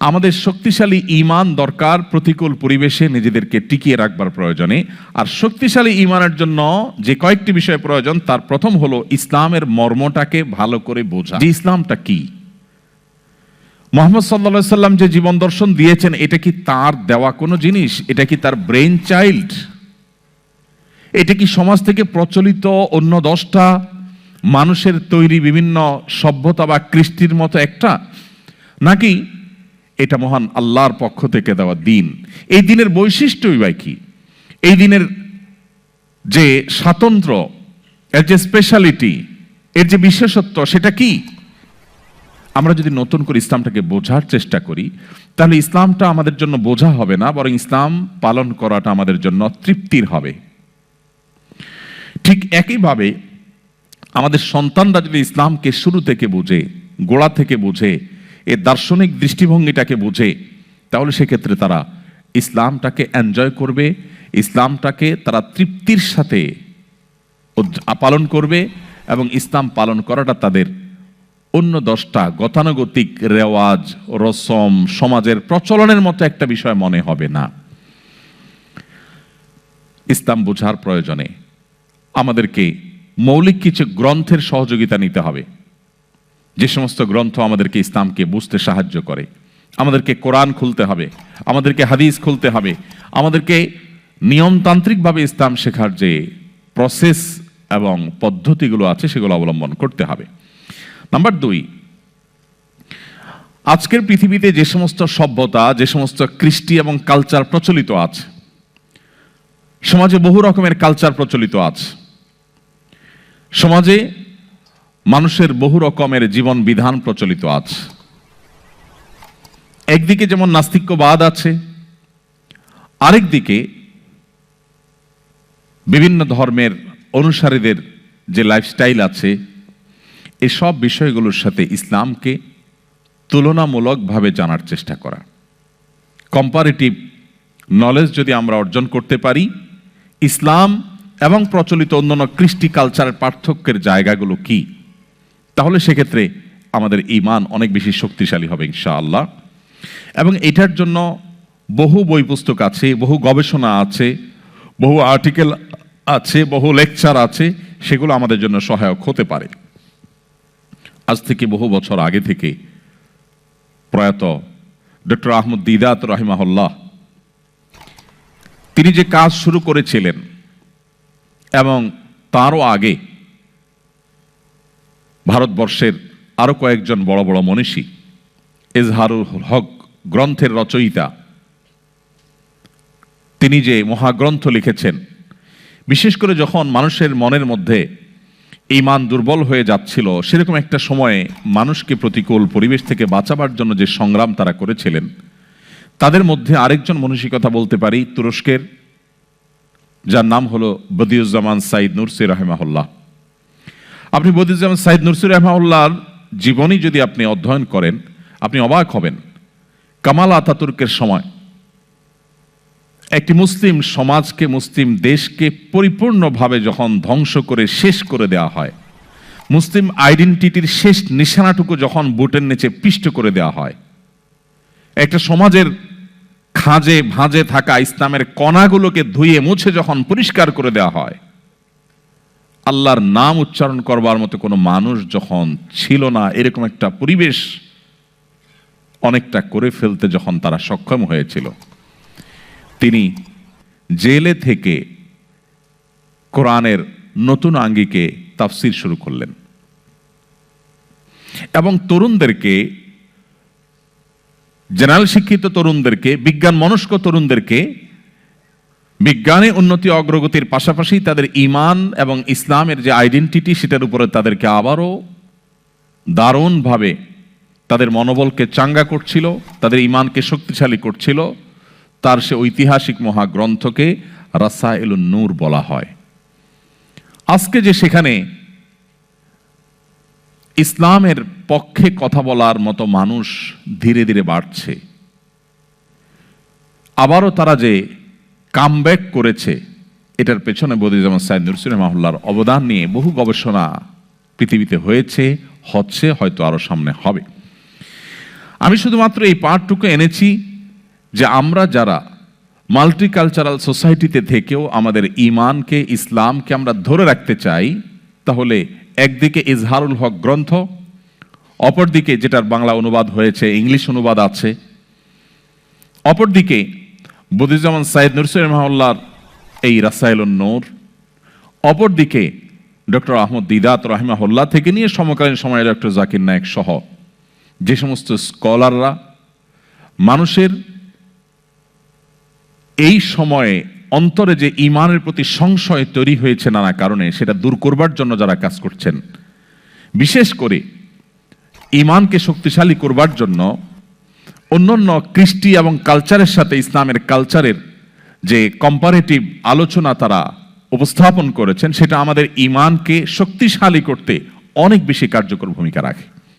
আমাদের শক্তিশালী ঈমান দরকার প্রতিকূল পরিবেশে নিজেদেরকে টিকিয়ে রাখবার প্রয়োজনে। আর শক্তিশালী ঈমানের জন্য যে কয়েকটি বিষয় প্রয়োজন, তার প্রথম হলো ইসলামের মর্মটাকে ভালো করে বোঝা, যে ইসলামটা কি। মুহাম্মদ সাল্লাল্লাহু আলাইহি সাল্লাম যে জীবন দর্শন দিয়েছেন, এটা কি তার দেওয়া কোনো জিনিস? এটা কি তার ব্রেইন চাইল্ড? এটা কি সমাজ থেকে প্রচলিত অন্য 10টা মানুষের তৈরি বিভিন্ন সভ্যতা বা কৃষ্টির মতো একটা, নাকি এটা মহান আল্লাহর পক্ষ থেকে দেওয়া দিন? এই দিনের বৈশিষ্ট্যই বা কি? এই দিনের যে স্বাতন্ত্র্য, এর যে স্পেশালিটি, এর যে বিশেষত্ব, সেটা কি? আমরা যদি নতুন করে ইসলামটাকে বোঝার চেষ্টা করি, তাহলে ইসলামটা আমাদের জন্য বোঝা হবে না, বরং ইসলাম পালন করাটা আমাদের জন্য তৃপ্তির হবে। ঠিক একইভাবে আমাদের সন্তানরা যদি ইসলামকে শুরু থেকে বুঝে, গোড়া থেকে বুঝে, এর দার্শনিক দৃষ্টিভঙ্গিটাকে বুঝে, তাহলে সেক্ষেত্রে তারা ইসলামটাকে এনজয় করবে, ইসলামটাকে তারা তৃপ্তির সাথে পালন করবে, এবং ইসলাম পালন করাটা তাদের অন্য 10টা গতানুগতিক রেওয়াজ, রসম, সমাজের প্রচলনের মতো একটা বিষয় মনে হবে না। ইসলাম বোঝার প্রয়োজনে আমাদেরকে মৌলিক কিছু গ্রন্থের সহযোগিতা নিতে হবে, যে সমস্ত গ্রন্থ আমাদেরকে ইসলামকে বুঝতে সাহায্য করে। আমাদেরকে কোরআন খুলতে হবে, আমাদেরকে হাদিস খুলতে হবে, আমাদেরকে নিয়মতান্ত্রিকভাবে ইসলাম শেখার যে প্রসেস এবং পদ্ধতিগুলো আছে সেগুলো অবলম্বন করতে হবে। নাম্বার 2, আজকের পৃথিবীতে যে সমস্ত সভ্যতা, যে সমস্ত কৃষ্টি এবং কালচার প্রচলিত আছে, সমাজে বহু রকমের কালচার প্রচলিত আছে, সমাজে মানুষের বহু রকমের জীবন বিধান প্রচলিত আছে। একদিকে যেমন নাস্তিক্যবাদ আছে, আরেকদিকে বিভিন্ন ধর্মের অনুসারীদের যে লাইফস্টাইল আছে, এসব বিষয়গুলোর সাথে ইসলামকে তুলনামূলকভাবে জানার চেষ্টা করা। কম্পারেটিভ নলেজ যদি আমরা অর্জন করতে পারি, ইসলাম এবং প্রচলিত অন্যান্য কৃষ্টি কালচারের পার্থক্যের জায়গাগুলো কি, তাহলে সেক্ষেত্রে আমাদের ঈমান অনেক বেশি শক্তিশালী হবে ইনশাআল্লাহ। এবং এটার জন্য বহু বই পুস্তক আছে, বহু গবেষণা আছে, বহু আর্টিকেল আছে, বহু লেকচার আছে, সেগুলো আমাদের জন্য সহায়ক হতে পারে। আজ থেকে বহু বছর আগে থেকে প্রয়াত ডক্টর আহমদ দিদাত রাহিমাহুল্লাহ, তিনি যে কাজ শুরু করেছিলেন, এবং তারও আগে ভারতবর্ষের আরো কয়েকজন বড় বড় মনীষী, এজহারুল হক গ্রন্থের রচয়িতা, তিনি যে মহাগ্রন্থ লিখেছেন, বিশেষ করে যখন মানুষের মনের মধ্যে ঈমান দুর্বল হয়ে যাচ্ছিল, সেরকম একটা সময়ে মানুষকে প্রতিকূল পরিবেশ থেকে বাঁচাবার জন্য যে সংগ্রাম তারা করেছিলেন, তাদের মধ্যে আরেকজন মনীষী কথা বলতে পারি, তুরস্কের, যার নাম হলো বদিউজ্জামান সাইদ নুরসি রাহিমাহুল্লাহ। আপনি বদিউজ্জামান সাইদ নুরসি রাহিমাহুল্লাহর জীবনী যদি আপনি অধ্যয়ন করেন, আপনি অবাক হবেন। কামাল আতাতুর্কের সময় একটি মুসলিম সমাজকে, মুসলিম দেশকে পরিপূর্ণভাবে যখন ধ্বংস করে শেষ করে দেওয়া হয়, মুসলিম আইডেন্টিটির শেষ নিশানাটুকু যখন বুটের নিচে পিষ্ট করে দেওয়া হয়, একটা সমাজের খাঁজে ভাঁজে থাকা ইসলামের কণাগুলোকে ধুয়ে মুছে যখন পরিষ্কার করে দেওয়া হয়, আল্লাহর নাম উচ্চারণ করবার মতো কোনো মানুষ যখন ছিল না, এরকম একটা পরিবেশ অনেকটা করে ফেলতে যখন তারা সক্ষম হয়েছিল, তিনি জেলে থেকে কোরআনের নতুন আঙ্গিকে তাফসির শুরু করলেন, এবং তরুণদেরকে, জেনারেল শিক্ষিত তরুণদেরকে, বিজ্ঞান মনস্ক তরুণদেরকে বিজ্ঞানে উন্নতি অগ্রগতির পাশাপাশি তাদের ঈমান এবং ইসলামের যে আইডেন্টিটি, সেটার উপরে তাদেরকে আবারও দারুণভাবে তাদের মনোবলকে চাঙ্গা করছিল, তাদের ঈমানকে শক্তিশালী করছিল। তার সে ঐতিহাসিক মহাগ্রন্থকে রাসায়েলুন নূর বলা হয়। আজকে যে সেখানে ইসলামের পক্ষে কথা বলার মতো মানুষ ধীরে ধীরে বাড়ছে, আবারও তারা যে কামব্যাক করেছে, এটার পেছনে বদিউজ্জামান সাইদ নুরসি রাহিমাহুল্লাহর অবদান নিয়ে বহু গবেষণা পৃথিবীতে হয়েছে, হচ্ছে, হয়তো আরো সামনে হবে। আমি শুধুমাত্র এই পার্টটুকু এনেছি যে আমরা যারা মাল্টিকালচারাল সোসাইটিতে থেকেও আমাদের ঈমানকে, ইসলামকে আমরা ধরে রাখতে চাই, তাহলে একদিকে ইজহারুল হক গ্রন্থ, অপরদিকে যেটার বাংলা অনুবাদ হয়েছে, ইংলিশ অনুবাদ আছে, অপরদিকে বদিউজ্জামান সাইদ নুরসি রহমাহুল্লাহর এই রাসাইলুন নূর, অপরদিকে ডক্টর আহমদ দিদাত রহিমাহুল্লাহ থেকে নিয়ে সমকালীন সময়ে ডক্টর জাকির নায়েক সহ যে সমস্ত স্কলাররা মানুষের এই সময়ে অন্তরে যে ঈমানের প্রতি সংশয় তৈরি হয়েছে নানা কারণে, সেটা দূর করবার জন্য যারা কাজ করছেন, বিশেষ করে ঈমানকে শক্তিশালী করবার জন্য অন্যান্য কৃষ্টি এবং কালচারের সাথে ইসলামের কালচারের যে কম্পারেটিভ আলোচনা তারা উপস্থাপন করেছেন, সেটা আমাদের ঈমানকে শক্তিশালী করতে অনেক বেশি কার্যকর ভূমিকা রাখে।